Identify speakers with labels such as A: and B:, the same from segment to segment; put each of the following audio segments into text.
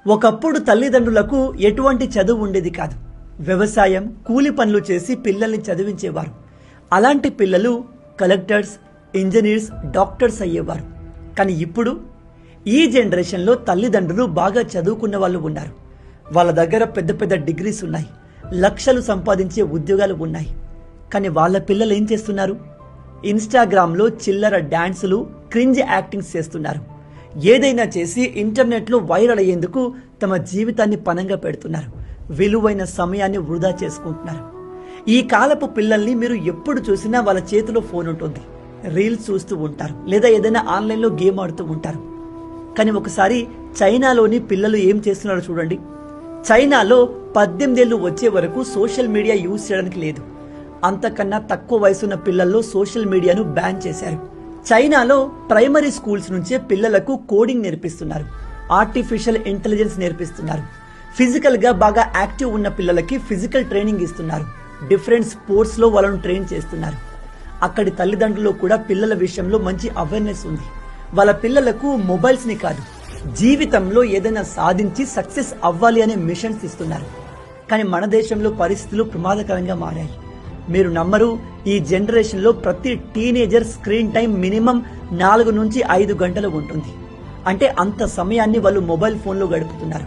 A: ఒకప్పుడు తల్లిదండ్రులకు ఎటువంటి చదువు ఉండేది కాదు. వ్యవసాయం, కూలి పనులు చేసి పిల్లల్ని చదివించేవారు. అలాంటి పిల్లలు కలెక్టర్స్, ఇంజనీర్స్, డాక్టర్స్ అయ్యేవారు. కానీ ఇప్పుడు ఈ జనరేషన్లో తల్లిదండ్రులు బాగా చదువుకున్న వాళ్ళు ఉన్నారు. వాళ్ళ దగ్గర పెద్ద పెద్ద డిగ్రీస్ ఉన్నాయి, లక్షలు సంపాదించే ఉద్యోగాలు ఉన్నాయి. కానీ వాళ్ళ పిల్లలు ఏం చేస్తున్నారు? ఇన్స్టాగ్రామ్లో చిల్లర డాన్సులు, క్రింజ్ యాక్టింగ్స్ చేస్తున్నారు. ఏదైనా చేసి ఇంటర్నెట్లో వైరల్ అయ్యేందుకు తమ జీవితాన్ని పణంగా పెడుతున్నారు. విలువైన సమయాన్ని వృధా చేసుకుంటున్నారు. ఈ కాలపు పిల్లల్ని మీరు ఎప్పుడు చూసినా వాళ్ళ చేతిలో ఫోన్ ఉంటుంది. రీల్స్ చూస్తూ ఉంటారు, లేదా ఏదైనా ఆన్లైన్లో గేమ్ ఆడుతూ ఉంటారు. కానీ ఒకసారి చైనాలోని పిల్లలు ఏం చేస్తున్నారో చూడండి. చైనాలో 18 ఏళ్ళు వచ్చే వరకు సోషల్ మీడియా యూజ్ చేయడానికి లేదు. అంతకన్నా తక్కువ వయసున్న పిల్లల్లో సోషల్ మీడియాను బ్యాన్ చేశారు. చైనాలో ప్రైమరీ స్కూల్స్ నుంచే పిల్లలకు కోడింగ్ నేర్పిస్తున్నారు, ఆర్టిఫిషియల్ ఇంటెలిజెన్స్ నేర్పిస్తున్నారు. ఫిజికల్ గా బాగా యాక్టివ్ ఉన్న పిల్లలకి ఫిజికల్ ట్రైనింగ్ ఇస్తున్నారు. డిఫరెంట్ స్పోర్ట్స్ లో వాళ్ళను ట్రైన్ చేస్తున్నారు. అక్కడి తల్లిదండ్రులు కూడా పిల్లల విషయంలో మంచి అవేర్నెస్ ఉంది. వాళ్ళ పిల్లలకు మొబైల్స్ ని కాదు, జీవితంలో ఏదైనా సాధించి సక్సెస్ అవ్వాలి అనే మిషన్స్ ఇస్తున్నారు. కానీ మన దేశంలో పరిస్థితులు ప్రమాదకరంగా మారాయి. మీరు నమ్మరు, ఈ జనరేషన్లో ప్రతి టీనేజర్ స్క్రీన్ టైం మినిమం 4 నుంచి 5 గంటలు ఉంటుంది. అంటే అంత సమయాన్ని వాళ్ళు మొబైల్ ఫోన్లో గడుపుతున్నారు.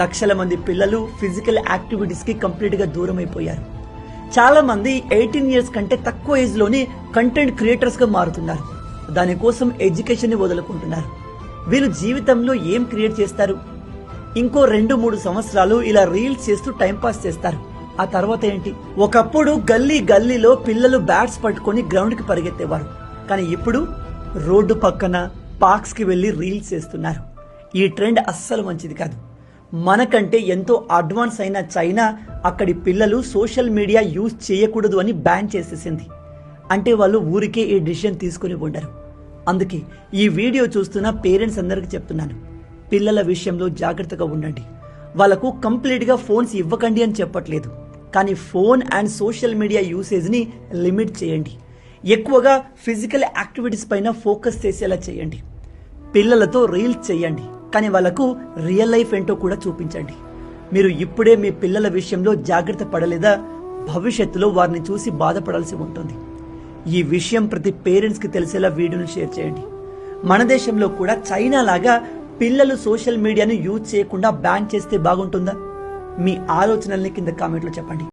A: లక్షల మంది పిల్లలు ఫిజికల్ యాక్టివిటీస్ కి కంప్లీట్ గా దూరం అయిపోయారు. చాలా మంది 18 ఇయర్స్ కంటే తక్కువ ఏజ్ లోనే కంటెంట్ క్రియేటర్స్ గా మారుతున్నారు. దానికోసం ఎడ్యుకేషన్ ని వదులుకుంటున్నారు. వీళ్ళు జీవితంలో ఏం క్రియేట్ చేస్తారు? ఇంకో 2-3 సంవత్సరాలు ఇలా రీల్స్ చేస్తూ టైంపాస్ చేస్తారు. ఆ తర్వాత ఏంటి? ఒకప్పుడు గల్లీలో పిల్లలు బ్యాట్స్ పట్టుకొని గ్రౌండ్ కి పరిగెత్తేవారు. కానీ ఇప్పుడు రోడ్డు పక్కన పార్క్స్ కి వెళ్లి రీల్స్ చేస్తున్నారు. ఈ ట్రెండ్ అస్సలు మంచిది కాదు. మనకంటే ఎంతో అడ్వాన్స్ అయిన చైనా అక్కడి పిల్లలు సోషల్ మీడియా యూజ్ చేయకూడదు అని బ్యాన్ చేసేసింది. అంటే వాళ్ళు ఊరికే ఈ డిసిషన్ తీసుకుని ఉండరు. అందుకే ఈ వీడియో చూస్తున్న పేరెంట్స్ అందరికీ చెప్తున్నాను, పిల్లల విషయంలో జాగ్రత్తగా ఉండండి. వాళ్ళకు కంప్లీట్ గా ఫోన్స్ ఇవ్వకండి అని చెప్పట్లేదు, కానీ phone and social media usage ని లిమిట్ చేయండి. ఎక్కువగా ఫిజికల్ యాక్టివిటీస్ పైన ఫోకస్ చేసేలా చేయండి. పిల్లలతో రీల్స్ చేయండి, కానీ వాళ్ళకు రియల్ లైఫ్ ఏంటో కూడా చూపించండి. మీరు ఇప్పుడే మీ పిల్లల విషయంలో జాగ్రత్త పడలేదా, భవిష్యత్తులో వారిని చూసి బాధపడాల్సి ఉంటుంది. ఈ విషయం ప్రతి పేరెంట్స్ కి తెలిసేలా వీడియోను షేర్ చేయండి. మన దేశంలో కూడా చైనా లాగా పిల్లలు సోషల్ మీడియాను యూజ్ చేయకుండా బ్యాన్ చేస్తే బాగుంటుందా? మీ ఆలోచనల్ని కింద కామెంట్లో చెప్పండి.